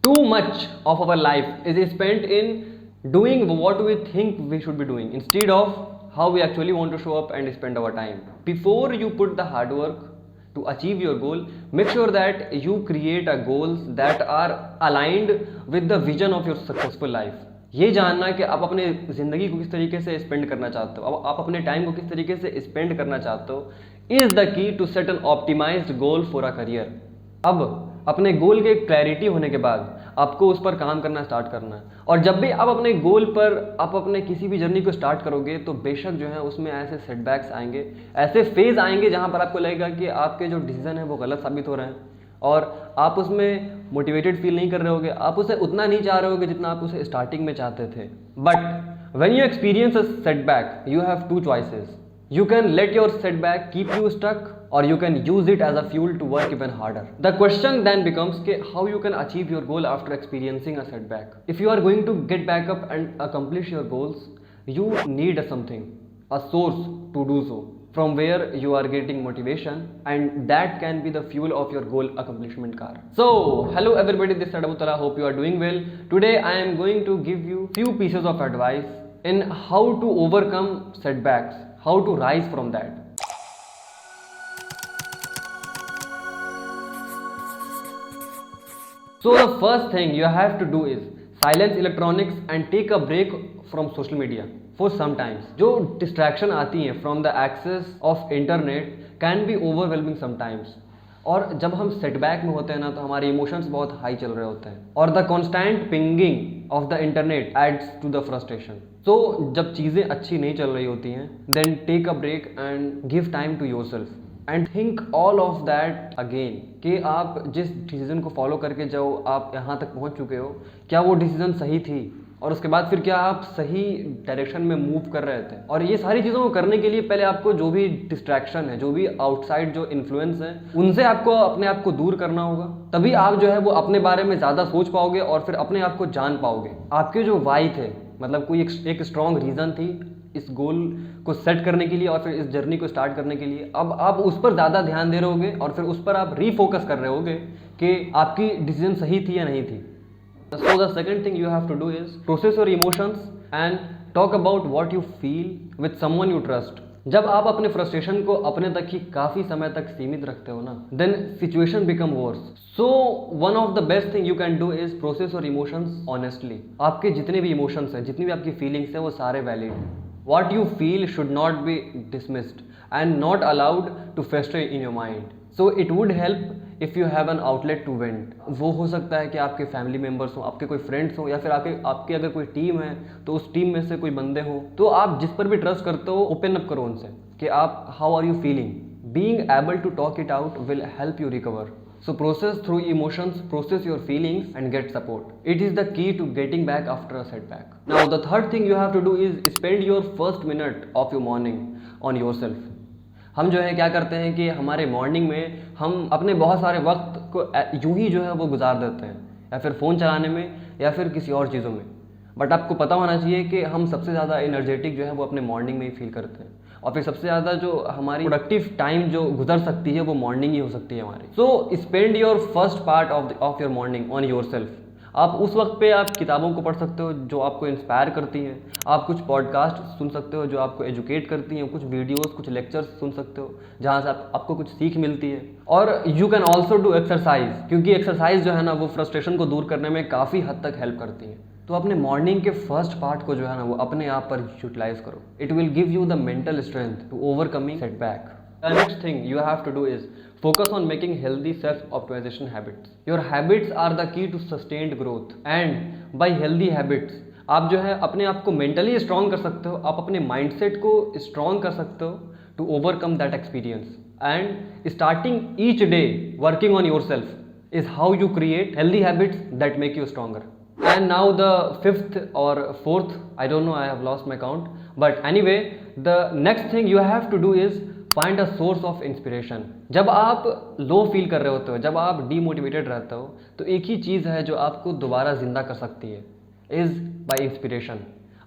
Too much of our life is spent in doing what we think we should be doing instead of how we actually want to show up and spend our time. Before you put the hard work to achieve your goal, make sure that you create a goals that are aligned with the vision of your successful life. ये जानना कि आप अपने ज़िंदगी को किस तरीके से स्पेंड करना चाहते हो, आप अपने टाइम को किस तरीके से स्पेंड करना चाहते हो, is the key to set an optimized goal for a career. अब अपने गोल के क्लैरिटी होने के बाद आपको उस पर काम करना स्टार्ट करना है. और जब भी आप अपने गोल पर आप अपने किसी भी जर्नी को स्टार्ट करोगे तो बेशक जो है उसमें ऐसे सेटबैक्स आएंगे, ऐसे फेज आएंगे जहां पर आपको लगेगा कि आपके जो डिसीजन है वो गलत साबित हो रहे हैं और आप उसमें मोटिवेटेड फील नहीं कर रहे होगे, आप उसे उतना नहीं चाह रहे होगे जितना आप उसे स्टार्टिंग में चाहते थे. But when you experience a setback you have two choices. You can let your setback keep you stuck or you can use it as a fuel to work even harder. The question then becomes how you can achieve your goal after experiencing a setback. If you are going to get back up and accomplish your goals, you need something, a source to do so, from where you are getting motivation, and that can be the fuel of your goal accomplishment car. So, hello everybody, this is Abu Tala. Hope you are doing well. Today I am going to give you few pieces of advice in how to overcome setbacks, how to rise from that. So the first thing you have to do is silence electronics and take a break from social media for some times. जो distraction आती है from the access of internet can be overwhelming sometimes. और जब हम setback में होते हैं ना तो हमारे इमोशंस बहुत हाई चल रहे होते हैं और the constant pinging of the internet adds to the frustration. तो जब चीज़ें अच्छी नहीं चल रही होती हैं then take a break and give time to yourself and think all of that again कि आप जिस डिसीजन को फॉलो करके जो आप यहाँ तक पहुँच चुके हो क्या वो डिसीजन सही थी और उसके बाद फिर क्या आप सही डायरेक्शन में मूव कर रहे थे. और ये सारी चीज़ों को करने के लिए पहले आपको जो भी डिस्ट्रैक्शन है, जो भी आउटसाइड जो इन्फ्लुएंस है, उनसे आपको अपने आप को दूर करना होगा. तभी आप जो है वो अपने बारे में ज़्यादा सोच पाओगे और फिर अपने आप को जान पाओगे. आपके जो वाई थे, मतलब कोई एक स्ट्रॉन्ग रीज़न थी इस गोल को सेट करने के लिए और फिर इस जर्नी को स्टार्ट करने के लिए, अब आप उस पर ज़्यादा ध्यान दे रहे होगे और फिर उस पर आप रीफोकस कर रहे होगे कि आपकी डिसीजन सही थी या नहीं थी. So the second thing you have to do is process your emotions and talk about what you feel with someone you trust. जब आप अपने फ्रस्ट्रेशन को अपने तक ही काफ़ी समय तक सीमित रखते हो ना then situation become worse. So one of the best thing you can do is process your emotions honestly. आपके जितने भी इमोशंस हैं, जितनी भी आपकी फीलिंग्स हैं वो सारे वैलिड हैं. What you feel should not be dismissed and not allowed to fester in your mind. So it would help if you have an outlet to vent. वो हो सकता है कि आपके फैमिली मेम्बर्स हों, आपके कोई फ्रेंड्स हों या फिर आपकी अगर कोई टीम है तो उस टीम में से कोई बंदे हों तो आप जिस पर भी ट्रस्ट करते हो ओपन अप करो उनसे कि आप how are you feeling. Being able to talk it out will help you recover. So process through emotions, process your feelings and get support. It is the key to getting back after a setback. Now the third thing you have to do is spend your first minute of your morning on yourself. हम जो है क्या करते हैं कि हमारे morning में हम अपने बहुत सारे वक्त को यूं ही जो है वो गुजार देते हैं या फिर फ़ोन चलाने में या फिर किसी और चीज़ों में. बट आपको पता होना चाहिए कि हम सबसे ज़्यादा एनर्जेटिक जो है वो अपने मॉर्निंग में ही फील करते हैं और फिर सबसे ज़्यादा जो हमारी प्रोडक्टिव टाइम जो गुजर सकती है वो मॉर्निंग ही हो सकती है हमारी. So spend your first part of your morning on your self. आप उस वक्त पे आप किताबों को पढ़ सकते हो जो आपको इंस्पायर करती हैं, आप कुछ पॉडकास्ट सुन सकते हो जो आपको एजुकेट करती हैं, कुछ वीडियोस कुछ लेक्चर्स सुन सकते हो जहाँ से आपको कुछ सीख मिलती है. और you can also do exercise क्योंकि एक्सरसाइज जो है ना वो फ्रस्ट्रेशन को दूर करने में काफ़ी हद तक हेल्प करती है. तो अपने मॉर्निंग के फर्स्ट पार्ट को जो है ना वो अपने आप पर यूटिलाइज करो. It will give you the mental strength to overcoming setback. The next thing you have to do is focus on making healthy self-optimization habits. Your habits are the key to sustained growth. And by healthy habits, आप जो है अपने आप को mentally strong कर सकते हो, आप अपने माइंडसेट को स्ट्रॉन्ग कर सकते हो to overcome that experience. And starting each day working on your self is how you create healthy habits that make you stronger. And now the fifth or fourth, I don't know, I have lost my count. But anyway, the next thing you have to do is find a source of inspiration. जब आप low feel कर रहे होते हो, जब आप demotivated रहते हो तो एक ही चीज़ है जो आपको दोबारा ज़िंदा कर सकती है, इज़ बाय इंस्पिरेशन.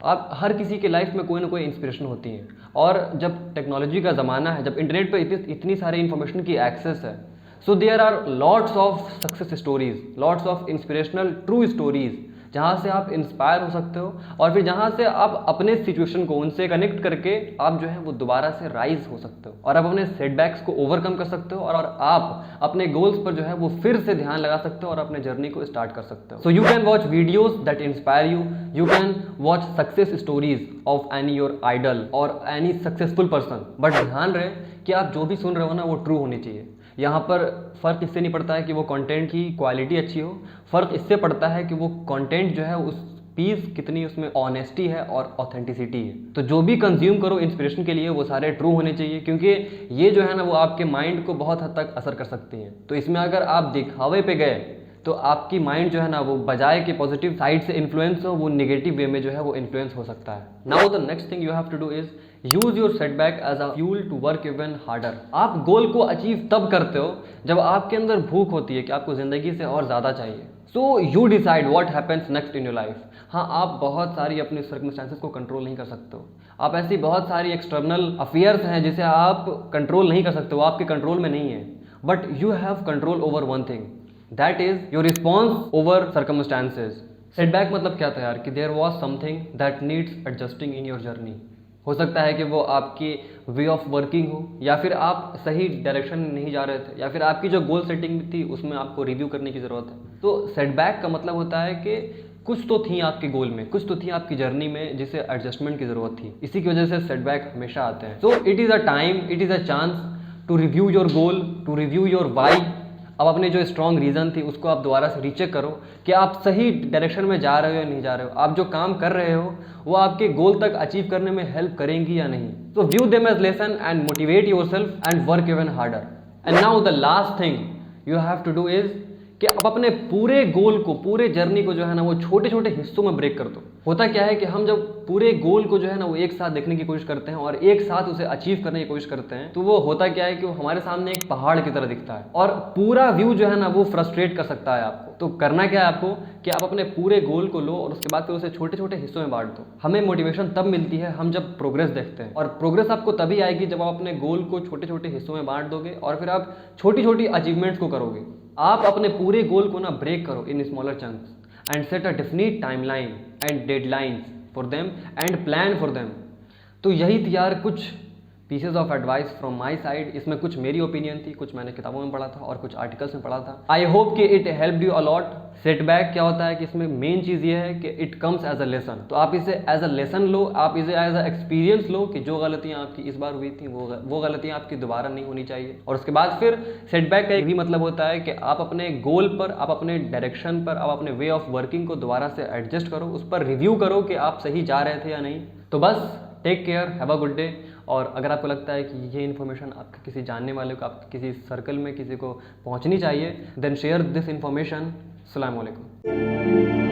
आप हर किसी के लाइफ में कोई ना कोई इंस्पिरेशन होती है और जब टेक्नोलॉजी का ज़माना है, जब इंटरनेट पर इतनी सारी इन्फॉर्मेशन की एक्सेस है so there are lots of success stories, lots of inspirational true stories, जहाँ से आप इंस्पायर हो सकते हो और फिर जहाँ से आप अपने सिचुएशन को उनसे कनेक्ट करके आप जो है वो दोबारा से राइज हो सकते हो और आप अपने सेटबैक्स को ओवरकम कर सकते हो और आप अपने गोल्स पर जो है वो फिर से ध्यान लगा सकते हो और अपने जर्नी को स्टार्ट कर सकते हो। So you can watch videos that inspire you, you can watch success stories of any your idol और एनी सक्सेसफुल पर्सन, बट ध्यान रहे कि आप जो भी सुन रहे हो ना वो ट्रू होनी चाहिए। यहाँ पर फ़र्क इससे नहीं पड़ता है कि वो कंटेंट की क्वालिटी अच्छी हो, फ़र्क इससे पड़ता है कि वो कंटेंट जो है उस पीस कितनी उसमें ऑनेस्टी है और ऑथेंटिसिटी है। तो जो भी कंज्यूम करो इंस्पिरेशन के लिए वो सारे ट्रू होने चाहिए, क्योंकि ये जो है ना वो आपके माइंड को बहुत हद तक असर कर सकती हैं। तो इसमें अगर आप दिखावे पे गए तो आपकी माइंड जो है ना वो बजाय के पॉजिटिव साइड से इन्फ्लुएंस हो, वो नेगेटिव वे में जो है वो इन्फ्लुएंस हो सकता है। Now the next thing you have to do is use your setback as a fuel to work even harder. आप गोल को अचीव तब करते हो जब आपके अंदर भूख होती है कि आपको जिंदगी से और ज़्यादा चाहिए। So you decide what happens next in your life. हाँ, आप बहुत सारी अपनी सर्कमस्टांसेस को कंट्रोल नहीं कर सकते हो, आप ऐसी बहुत सारी एक्सटर्नल अफेयर्स हैं जिसे आप कंट्रोल नहीं कर सकते हो, आपके कंट्रोल में नहीं है, but you have control over one thing, that is your response over circumstances. Setback मतलब क्या था यार, कि there was something that needs adjusting in your journey. हो सकता है कि वो आपकी वे ऑफ वर्किंग हो, या फिर आप सही डायरेक्शन में नहीं जा रहे थे, या फिर आपकी जो गोल सेटिंग थी उसमें आपको रिव्यू करने की ज़रूरत है। तो सेटबैक का मतलब होता है कि कुछ तो थी आपके गोल में, कुछ तो थी आपकी जर्नी में जिसे एडजस्टमेंट की ज़रूरत थी। इसी की वजह से सेटबैक हमेशा आते हैं। So it is a time, it is a chance to review your goal, to review your why. अब अपने जो स्ट्रॉन्ग रीज़न थी उसको आप दोबारा से रीचेक करो कि आप सही डायरेक्शन में जा रहे हो या नहीं जा रहे हो, आप जो काम कर रहे हो वो आपके गोल तक अचीव करने में हेल्प करेंगी या नहीं। तो view them as lesson and motivate yourself and work even harder. And now the last thing you have to do is कि आप अपने पूरे गोल को, पूरे जर्नी को जो है ना वो छोटे छोटे हिस्सों में ब्रेक कर दो। होता क्या है कि हम जब पूरे गोल को जो है ना वो एक साथ देखने की कोशिश करते हैं और एक साथ उसे अचीव करने की कोशिश करते हैं, तो वो होता क्या है कि वो हमारे सामने एक पहाड़ की तरह दिखता है और पूरा व्यू जो है ना वो फ्रस्ट्रेट कर सकता है आपको। तो करना क्या है आपको कि आप अपने पूरे गोल को लो और उसके बाद फिर उसे छोटे छोटे हिस्सों में बांट दो। हमें मोटिवेशन तब मिलती है हम जब प्रोग्रेस देखते हैं, और प्रोग्रेस आपको तभी आएगी जब आप अपने गोल को छोटे छोटे हिस्सों में बांट दोगे और फिर आप छोटी छोटी अचीवमेंट्स को करोगे। आप अपने पूरे गोल को ना ब्रेक करो in smaller chunks and set a definite timeline and deadlines for them and plan for them. तो यही थी यार कुछ pieces of advice from my side. इसमें कुछ मेरी ओपिनियन थी, कुछ मैंने किताबों में पढ़ा था और कुछ आर्टिकल्स में पढ़ा था। आई होप कि it help you a lot. Setback क्या होता है कि इसमें मेन चीज़ ये है कि it comes as a lesson. तो आप इसे एज अ लेसन लो, आप इसे एज अ एक्सपीरियंस लो कि जो गलतियाँ आपकी इस बार हुई थी वो गलतियाँ आपकी दोबारा नहीं होनी चाहिए। और उसके बाद फिर सेटबैक का एक भी मतलब होता है कि आप अपने गोल पर, आप अपने डायरेक्शन पर, आप अपने वे ऑफ वर्किंग को दोबारा से एडजस्ट करो, उस पर रिव्यू करो कि आप सही जा रहे थे या नहीं। तो बस take care, have a good day. और अगर आपको लगता है कि ये इन्फॉर्मेशन आपके किसी जानने वाले को, आपके किसी सर्कल में किसी को पहुंचनी चाहिए, देन शेयर दिस इन्फॉर्मेशन। अस्सलाम वालेकुम।